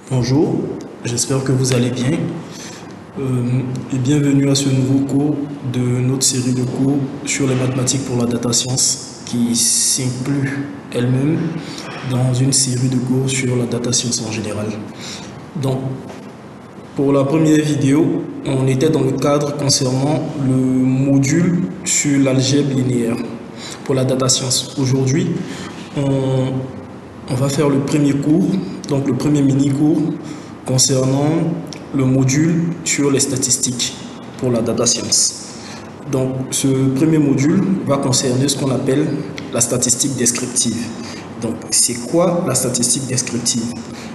Bonjour, j'espère que vous allez bien et bienvenue à ce nouveau cours de notre série de cours sur les mathématiques pour la data science qui s'inclut elle-même dans une série de cours sur la data science en général. Donc, pour la première vidéo, on était dans le cadre concernant le module sur l'algèbre linéaire pour la data science. Aujourd'hui, on va faire le premier cours, donc le premier mini-cours concernant le module sur les statistiques pour la data science. Donc ce premier module va concerner ce qu'on appelle la statistique descriptive. Donc c'est quoi la statistique descriptive?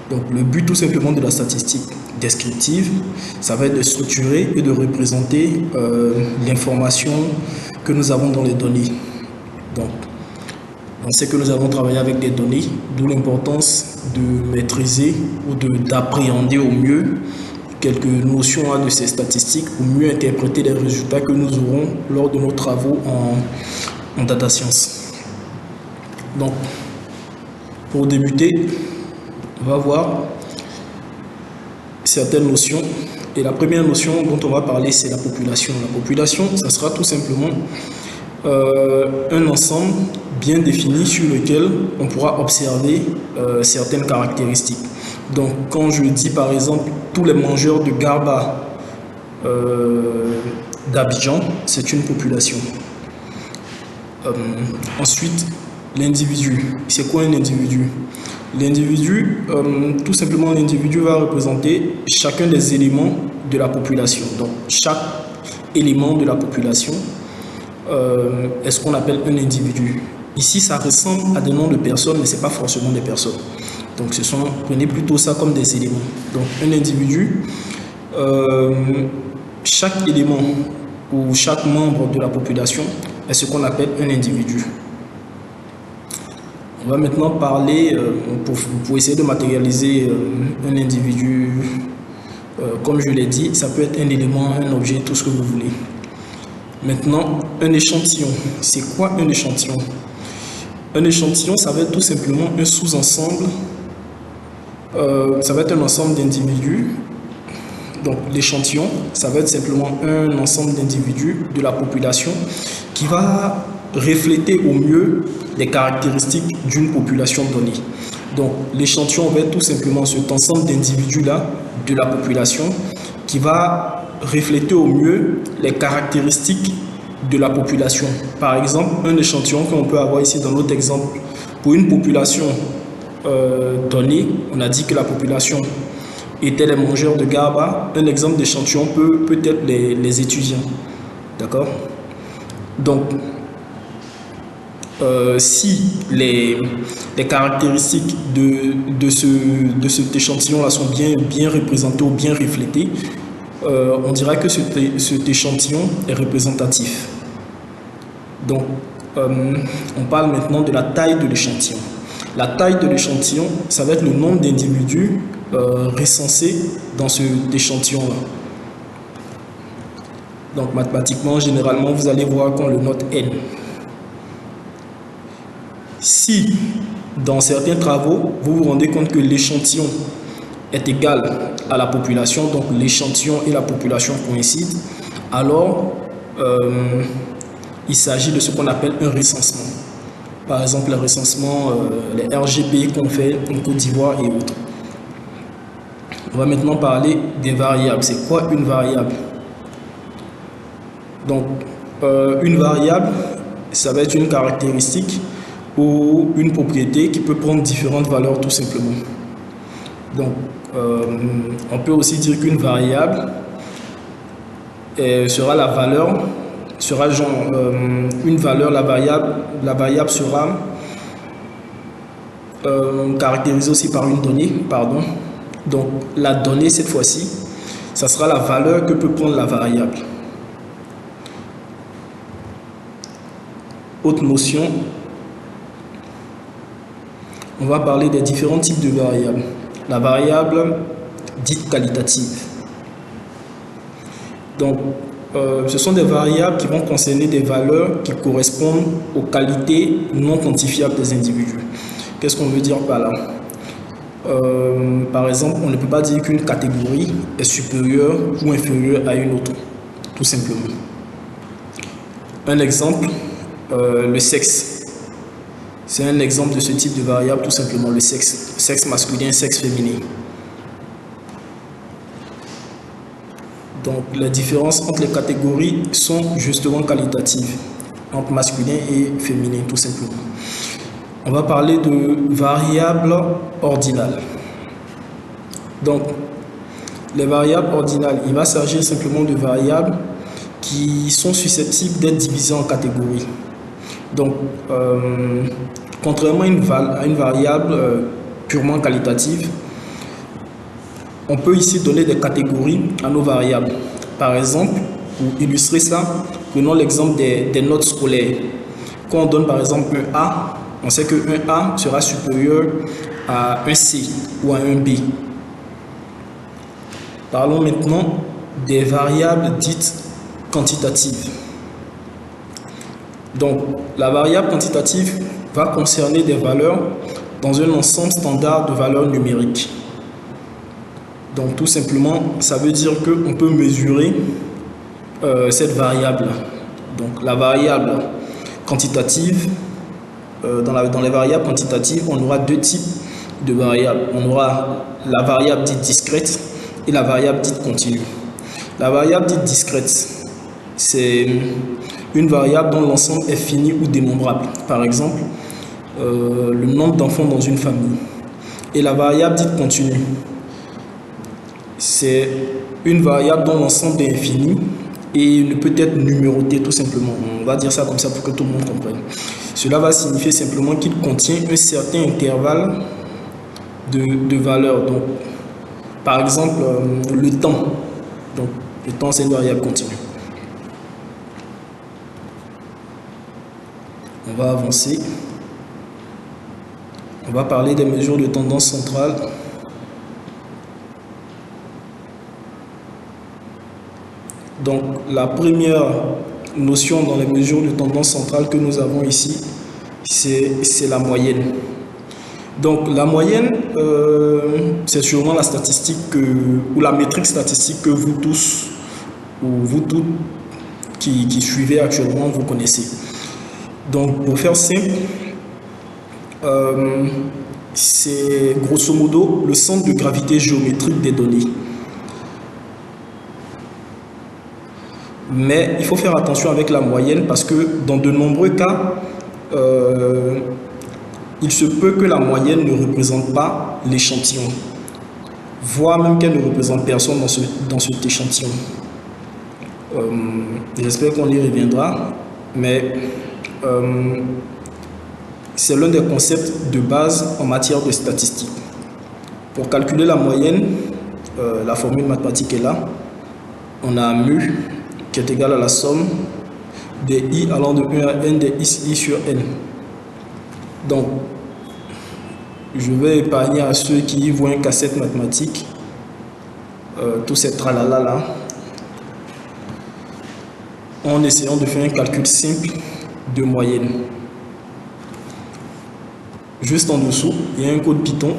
Donc le but tout simplement de la statistique descriptive, ça va être de structurer et de représenter l'information que nous avons dans les données. Donc on sait que nous avons travaillé avec des données, d'où l'importance de maîtriser ou d'appréhender au mieux quelques notions de ces statistiques pour mieux interpréter les résultats que nous aurons lors de nos travaux en data science. Donc, pour débuter, on va voir certaines notions. Et la première notion dont on va parler, c'est la population. La population, ça sera tout simplement un ensemble bien défini sur lequel on pourra observer certaines caractéristiques. Donc quand je dis par exemple tous les mangeurs de garba d'Abidjan, c'est une population. Ensuite, l'individu. C'est quoi un individu? L'individu, tout simplement l'individu va représenter chacun des éléments de la population. Donc chaque élément de la population est ce qu'on appelle un individu. Ici, ça ressemble à des noms de personnes, mais ce n'est pas forcément des personnes. Donc, prenez plutôt ça comme des éléments. Donc, un individu, chaque élément ou chaque membre de la population est ce qu'on appelle un individu. On va maintenant parler, pour essayer de matérialiser un individu, comme je l'ai dit, ça peut être un élément, un objet, tout ce que vous voulez. Maintenant, un échantillon. C'est quoi un échantillon? Un échantillon, ça va être tout simplement un sous-ensemble. Ça va être un ensemble d'individus. Donc, l'échantillon, ça va être simplement un ensemble d'individus de la population qui va refléter au mieux les caractéristiques d'une population donnée. Donc, l'échantillon va être tout simplement cet ensemble d'individus-là de la population qui va refléter au mieux les caractéristiques de la population. Par exemple, un échantillon qu'on peut avoir ici dans notre exemple, pour une population donnée, on a dit que la population était les mangeurs de garba. Un exemple d'échantillon peut être les étudiants. D'accord? Donc, si les caractéristiques de cet échantillon-là sont bien représentées ou bien reflétées, on dira que cet échantillon est représentatif. Donc, on parle maintenant de la taille de l'échantillon. La taille de l'échantillon, ça va être le nombre d'individus recensés dans cet échantillon-là. Donc, mathématiquement, généralement, vous allez voir qu'on le note N. Si, dans certains travaux, vous vous rendez compte que l'échantillon est égal à la population, donc l'échantillon et la population coïncident, alors il s'agit de ce qu'on appelle un recensement. Par exemple, le recensement, les RGB qu'on fait en Côte d'Ivoire et autres. On va maintenant parler des variables. C'est quoi une variable? Donc, une variable, ça va être une caractéristique ou une propriété qui peut prendre différentes valeurs tout simplement. Donc, on peut aussi dire qu'une variable sera la valeur, sera genre une valeur, la variable sera caractérisée aussi par une donnée, pardon. Donc, la donnée, cette fois-ci, ça sera la valeur que peut prendre la variable. Autre notion, on va parler des différents types de variables. La variable dite qualitative. Donc, ce sont des variables qui vont concerner des valeurs qui correspondent aux qualités non quantifiables des individus. Qu'est-ce qu'on veut dire par là? Par exemple, on ne peut pas dire qu'une catégorie est supérieure ou inférieure à une autre, tout simplement. Un exemple, le sexe. C'est un exemple de ce type de variable, tout simplement, le sexe. Sexe masculin, sexe féminin. Donc, les différences entre les catégories sont justement qualitatives, entre masculin et féminin, tout simplement. On va parler de variables ordinales. Donc, les variables ordinales, il va s'agir simplement de variables qui sont susceptibles d'être divisées en catégories. Donc, contrairement à une variable purement qualitative, on peut ici donner des catégories à nos variables. Par exemple, pour illustrer ça, prenons l'exemple des notes scolaires. Quand on donne par exemple un A, on sait qu'un A sera supérieur à un C ou à un B. Parlons maintenant des variables dites quantitatives. Donc, la variable quantitative va concerner des valeurs dans un ensemble standard de valeurs numériques. Donc, tout simplement, ça veut dire qu'on peut mesurer cette variable. Donc, la variable quantitative, dans les variables quantitatives, on aura deux types de variables. On aura la variable dite discrète et la variable dite continue. La variable dite discrète, c'est une variable dont l'ensemble est fini ou dénombrable. Par exemple, le nombre d'enfants dans une famille. Et la variable dite continue, c'est une variable dont l'ensemble est infini et ne peut être numéroté tout simplement. On va dire ça comme ça pour que tout le monde comprenne. Cela va signifier simplement qu'il contient un certain intervalle de valeurs. Donc, par exemple, le temps. Donc, le temps, c'est une variable continue. On va avancer. On va parler des mesures de tendance centrale. Donc, la première notion dans les mesures de tendance centrale que nous avons ici, c'est la moyenne. Donc, la moyenne, c'est sûrement la statistique ou la métrique statistique que vous tous ou vous toutes qui suivez actuellement, vous connaissez. Donc, pour faire simple, c'est grosso modo le centre de gravité géométrique des données. Mais il faut faire attention avec la moyenne parce que dans de nombreux cas, il se peut que la moyenne ne représente pas l'échantillon, voire même qu'elle ne représente personne dans cet échantillon. J'espère qu'on y reviendra, mais c'est l'un des concepts de base en matière de statistique. Pour calculer la moyenne, la formule mathématique est là. On a mu qui est égal à la somme des i allant de 1 à n des i sur n. Donc, je vais épargner à ceux qui voient un cassette mathématique tous ces tralala là en essayant de faire un calcul simple de moyenne. Juste en dessous, il y a un code Python.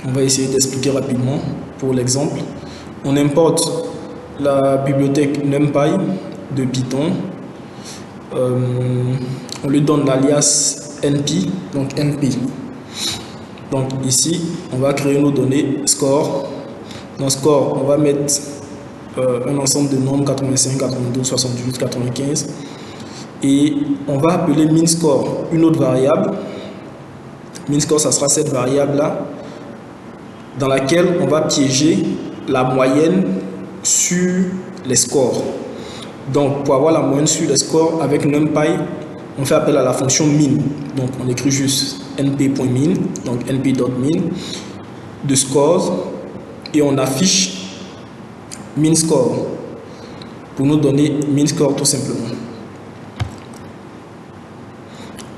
On va essayer d'expliquer rapidement pour l'exemple. On importe la bibliothèque NumPy de Python. On lui donne l'alias NP, donc NP. Donc ici, on va créer nos données score. Dans score, on va mettre un ensemble de nombres 85, 92, 78, 95. Et on va appeler MinScore une autre variable. MinScore, ça sera cette variable-là dans laquelle on va piéger la moyenne sur les scores. Donc, pour avoir la moyenne sur les scores avec NumPy, on fait appel à la fonction min. Donc, on écrit juste np.min, donc np.min de scores et on affiche MinScore pour nous donner MinScore tout simplement.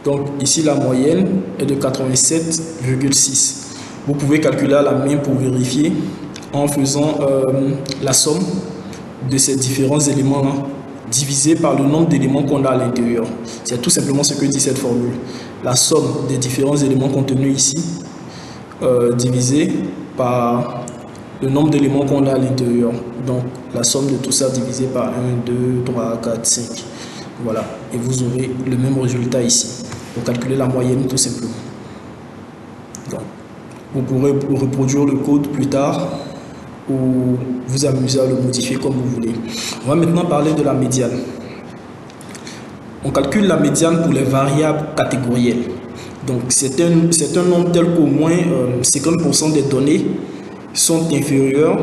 Donc, ici, la moyenne est de 87,6. Vous pouvez calculer à la main pour vérifier en faisant la somme de ces différents éléments-là divisé par le nombre d'éléments qu'on a à l'intérieur. C'est tout simplement ce que dit cette formule. La somme des différents éléments contenus ici divisé par le nombre d'éléments qu'on a à l'intérieur. Donc la somme de tout ça divisé par 1, 2, 3, 4, 5. Voilà, et vous aurez le même résultat ici. Pour calculer la moyenne tout simplement. Donc, vous pourrez reproduire le code plus tard ou vous amuser à le modifier comme vous voulez. On va maintenant parler de la médiane. On calcule la médiane pour les variables catégorielles. Donc c'est un nombre tel qu'au moins 50% des données sont inférieures.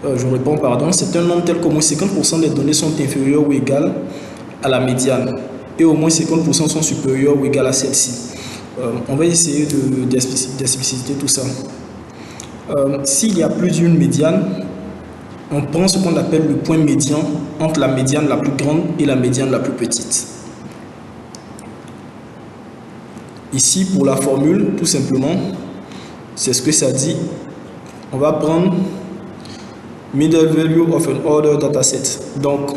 C'est un nombre tel qu'au moins 50% des données sont inférieures ou égales à la médiane. Et au moins 50% sont supérieures ou égales à celle-ci. On va essayer d'expliciter tout ça. S'il y a plus d'une médiane, on prend ce qu'on appelle le point médian entre la médiane la plus grande et la médiane la plus petite. Ici, pour la formule, tout simplement, c'est ce que ça dit. On va prendre middle value of an order dataset. Donc,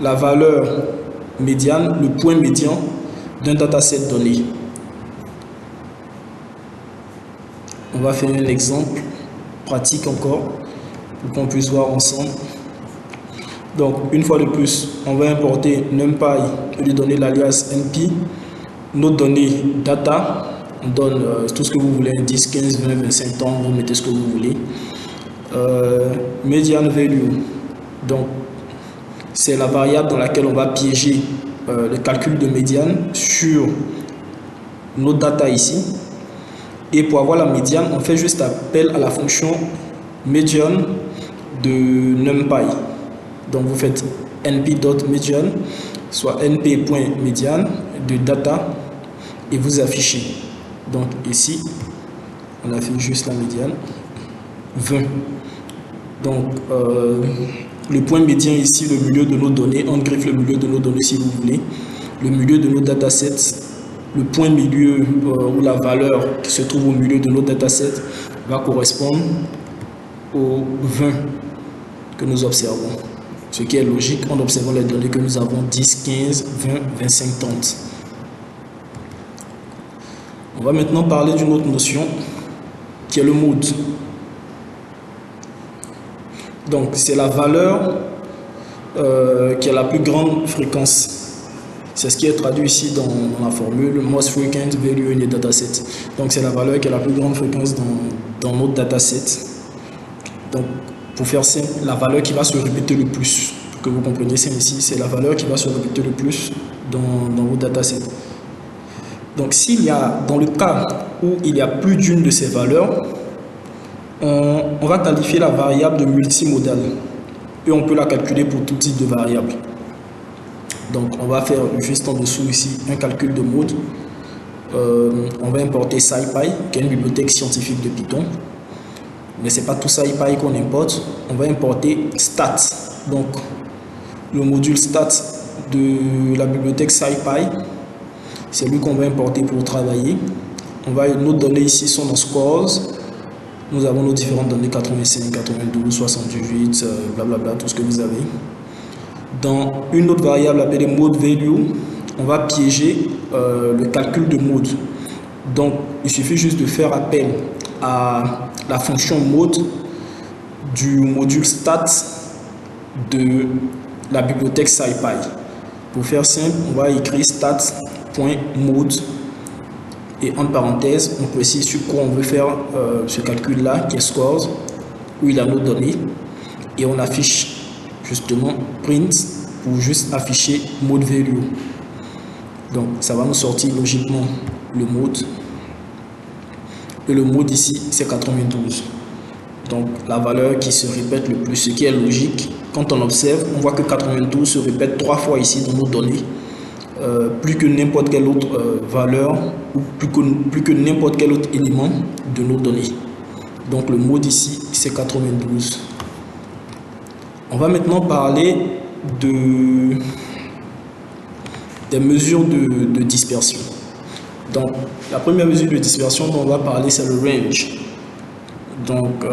la valeur médiane, le point médian d'un dataset donné. On va faire un exemple pratique encore pour qu'on puisse voir ensemble. Donc, une fois de plus, on va importer NumPy et lui donner l'alias NP. Nos données data, on donne tout ce que vous voulez, 10, 15, 20, 25 ans, vous mettez ce que vous voulez. Median value, donc c'est la variable dans laquelle on va piéger le calcul de médiane sur nos data ici. Et pour avoir la médiane, on fait juste appel à la fonction median de NumPy. Donc vous faites np.median, soit np.median de data, et vous affichez. Donc ici, on affiche juste la médiane, 20. Donc le point médian ici, le milieu de nos données, on griffe le milieu de nos données si vous voulez, le milieu de nos datasets, le point milieu ou la valeur qui se trouve au milieu de nos datasets va correspondre au 20 que nous observons. Ce qui est logique en observant les données que nous avons 10, 15, 20, 25, 30. On va maintenant parler d'une autre notion qui est le mode. Donc c'est la valeur qui a la plus grande fréquence. C'est ce qui est traduit ici dans la formule most frequent value in a dataset. Donc c'est la valeur qui a la plus grande fréquence dans notre dataset. Donc pour faire simple, la valeur qui va se répéter le plus, pour que vous compreniez ça ici, c'est la valeur qui va se répéter le plus dans vos datasets. Donc s'il y a, dans le cas où il y a plus d'une de ces valeurs, on va qualifier la variable de multimodale et on peut la calculer pour tout type de variable. Donc on va faire juste en dessous ici un calcul de mode. On va importer SciPy, qui est une bibliothèque scientifique de Python. Mais ce n'est pas tout SciPy qu'on importe. On va importer stat. Donc le module stat de la bibliothèque SciPy, c'est lui qu'on va importer pour travailler. Nos données ici sont dans scores. Nous avons nos différentes données 85, 92, 78, blablabla, tout ce que vous avez. Dans une autre variable appelée mode value, on va piéger le calcul de mode. Donc, il suffit juste de faire appel à la fonction mode du module stat de la bibliothèque SciPy. Pour faire simple, on va écrire stat.mode et entre parenthèses, on précise sur quoi on veut faire ce calcul-là, qui est scores, où il a nos données, et on affiche justement print pour juste afficher mode value. Donc ça va nous sortir logiquement le mode, et le mode ici c'est 92. Donc la valeur qui se répète le plus, ce qui est logique. Quand on observe, on voit que 92 se répète 3 fois ici dans nos données, plus que n'importe quelle autre valeur ou plus que n'importe quel autre élément de nos données. Donc le mode ici c'est 92. On va maintenant parler des mesures de dispersion. Donc la première mesure de dispersion dont on va parler c'est le range. Donc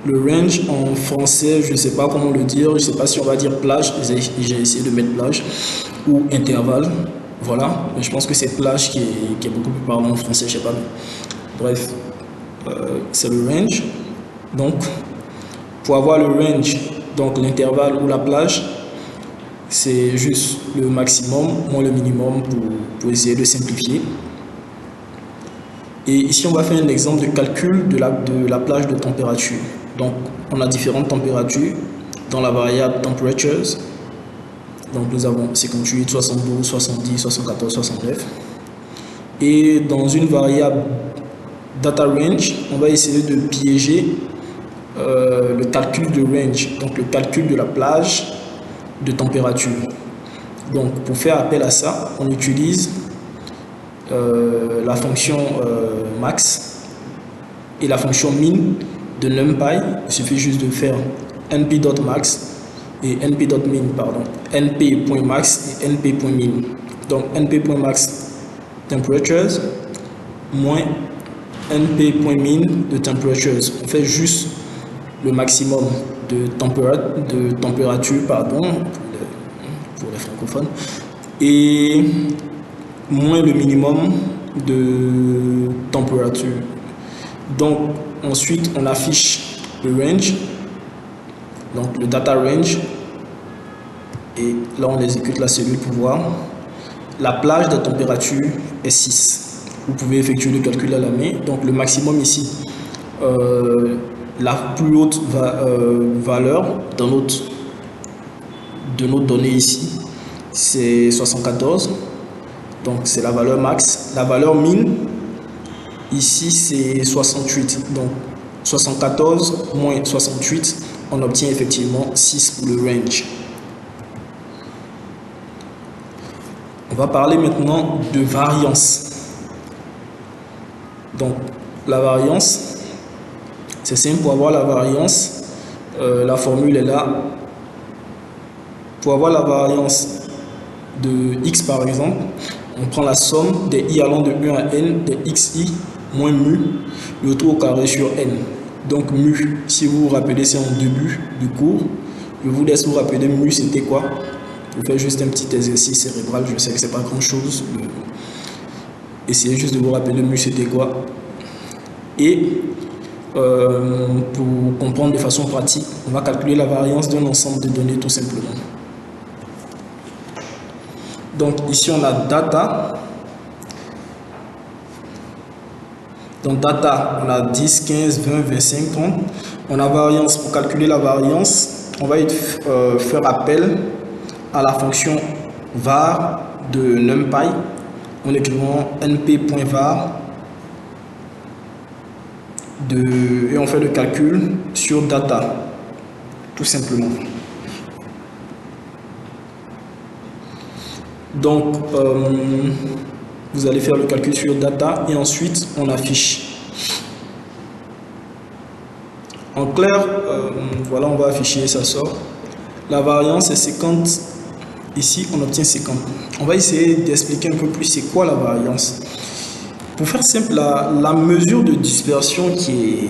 le range en français, je ne sais pas comment le dire, je ne sais pas si on va dire plage, j'ai essayé de mettre plage ou intervalle. Voilà, mais je pense que c'est plage qui est beaucoup plus parlant en français, je sais pas. Bref, c'est le range. Donc, pour avoir le range, donc l'intervalle ou la plage, c'est juste le maximum moins le minimum pour essayer de simplifier. Et ici, on va faire un exemple de calcul de la plage de température. Donc, on a différentes températures dans la variable temperatures. Donc, nous avons 58, 72, 70, 74, 69. Et dans une variable data range, on va essayer de piéger le calcul de range, donc le calcul de la plage de température. Donc, pour faire appel à ça, on utilise la fonction max et la fonction min de NumPy. Il suffit juste de faire np.max et np.min, pardon, np.max et np.min. Donc np.max temperatures moins np.min de temperatures. On fait juste le maximum de température, pardon, pour les francophones, et moins le minimum de température. Donc ensuite on affiche le range, donc le data range, et là on exécute la cellule pour voir. La plage de température est 6. Vous pouvez effectuer le calcul à la main. Donc le maximum ici, la plus haute valeur de notre donnée ici, c'est 74. Donc c'est la valeur max. La valeur min, ici c'est 68. Donc 74 moins 68, on obtient effectivement 6 pour le range. On va parler maintenant de variance. Donc la variance, c'est simple. Pour avoir la variance, la formule est là. Pour avoir la variance de x par exemple, on prend la somme des i allant de 1 à n des xi moins mu, le tout au carré sur n. Donc mu, si vous vous rappelez, c'est en début du cours. Je vous laisse vous rappeler mu, c'était quoi? Vous faites juste un petit exercice cérébral, je sais que c'est pas grand chose. Essayez juste de vous rappeler mu, c'était quoi? Et pour comprendre de façon pratique, on va calculer la variance d'un ensemble de données tout simplement. Donc ici on a data. Dans data, on a 10, 15, 20, 25, 30. On a variance. Pour calculer la variance, on va faire appel à la fonction var de NumPy en écrivant np.var et on fait le calcul sur data, tout simplement. Donc, vous allez faire le calcul sur data et ensuite on affiche. En clair, voilà, on va afficher, ça sort. La variance est 50. Ici, on obtient 50. On va essayer d'expliquer un peu plus c'est quoi la variance. Pour faire simple, la mesure de dispersion qui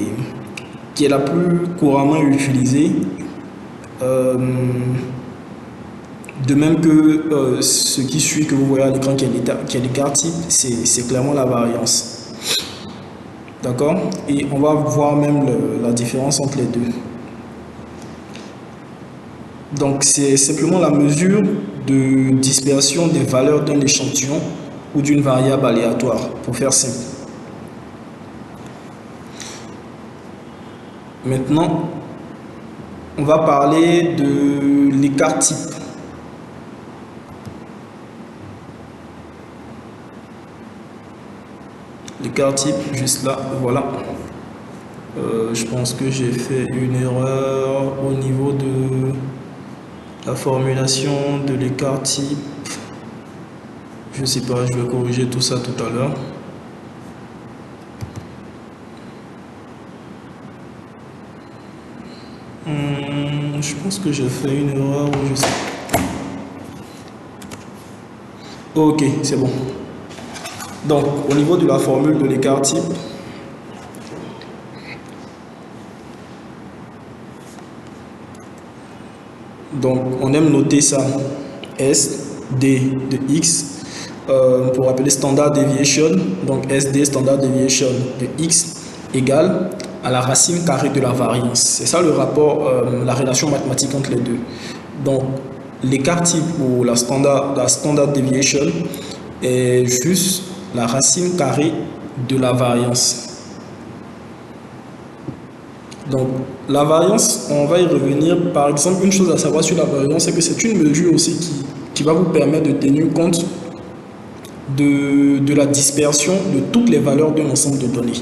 est la plus couramment utilisée, de même que ce qui suit que vous voyez à l'écran qui est l'écart type, c'est clairement la variance. D'accord? Et on va voir même la différence entre les deux. Donc c'est simplement la mesure de dispersion des valeurs d'un échantillon ou d'une variable aléatoire, pour faire simple. Maintenant, on va parler de l'écart type. L'écart type, juste là, voilà. Je pense que j'ai fait une erreur au niveau de la formulation de l'écart type. Je sais pas, je vais corriger tout ça tout à l'heure. Je pense que j'ai fait une erreur ou je sais. Ok, c'est bon. Donc, au niveau de la formule de l'écart type, donc on aime noter ça S, D de X, pour appeler standard deviation, donc SD, standard deviation de x égale à la racine carrée de la variance. C'est ça le rapport, la relation mathématique entre les deux. Donc l'écart type ou la standard deviation est juste la racine carrée de la variance. Donc la variance, on va y revenir. Par exemple, une chose à savoir sur la variance, c'est que c'est une mesure aussi qui va vous permettre de tenir compte de la dispersion de toutes les valeurs d'un ensemble de données.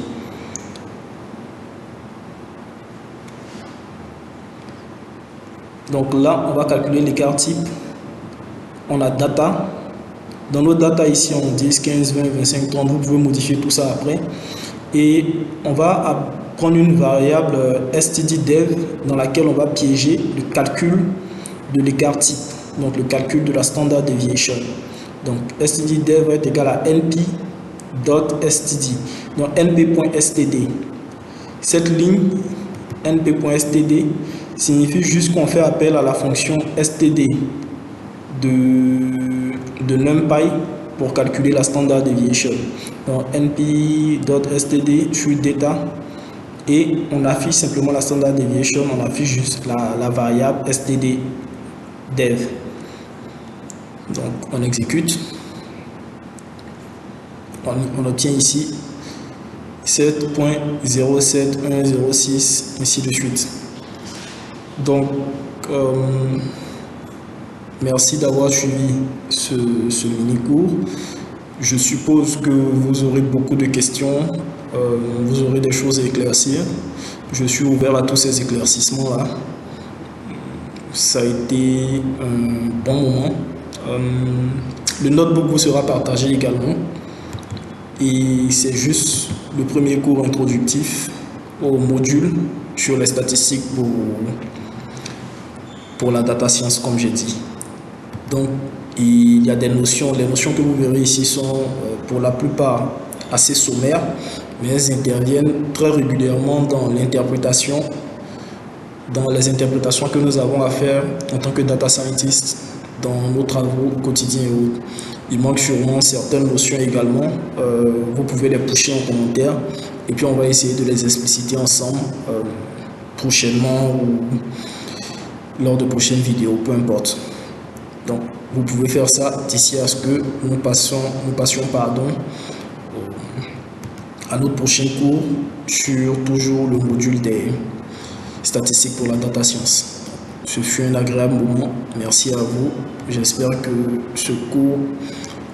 Donc là, on va calculer l'écart type. On a data. Dans nos data ici, on 10, 15, 20, 25, 30. Vous pouvez modifier tout ça après. Et on va prendre une variable stddev dans laquelle on va piéger le calcul de l'écart type. Donc le calcul de la standard deviation. Donc stddev va être égal à np.std. Donc np.std. Cette ligne np.std signifie juste qu'on fait appel à la fonction std de numpy pour calculer la standard deviation. Donc np.std sur data et on affiche simplement la standard deviation, on affiche juste la variable stddev. Donc on exécute, on obtient ici 7.07106, ainsi de suite. Donc merci d'avoir suivi ce mini-cours. Je suppose que vous aurez beaucoup de questions, vous aurez des choses à éclaircir. Je suis ouvert à tous ces éclaircissements-là. Ça a été un bon moment. Le notebook vous sera partagé également. Et c'est juste le premier cours introductif au module sur les statistiques pour la data science, comme j'ai dit. Donc, il y a des notions, les notions que vous verrez ici sont pour la plupart assez sommaires, mais elles interviennent très régulièrement dans l'interprétation, dans les interprétations que nous avons à faire en tant que data scientist dans nos travaux quotidiens et autres. Il manque sûrement certaines notions également, vous pouvez les pusher en commentaire et puis on va essayer de les expliciter ensemble prochainement ou lors de prochaines vidéos, peu importe. Donc, vous pouvez faire ça d'ici à ce que nous passions à notre prochain cours sur toujours le module des statistiques pour la data science. Ce fut un agréable moment. Merci à vous. J'espère que ce cours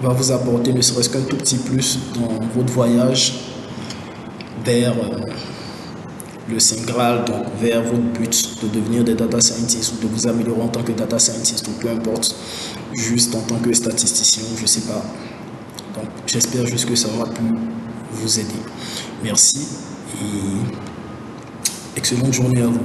va vous apporter ne serait-ce qu'un tout petit plus dans votre voyage vers le Saint Graal, donc vers votre but de devenir des data scientists ou de vous améliorer en tant que data scientist ou peu importe, juste en tant que statisticien, je ne sais pas. Donc j'espère juste que ça aura pu vous aider. Merci et excellente journée à vous.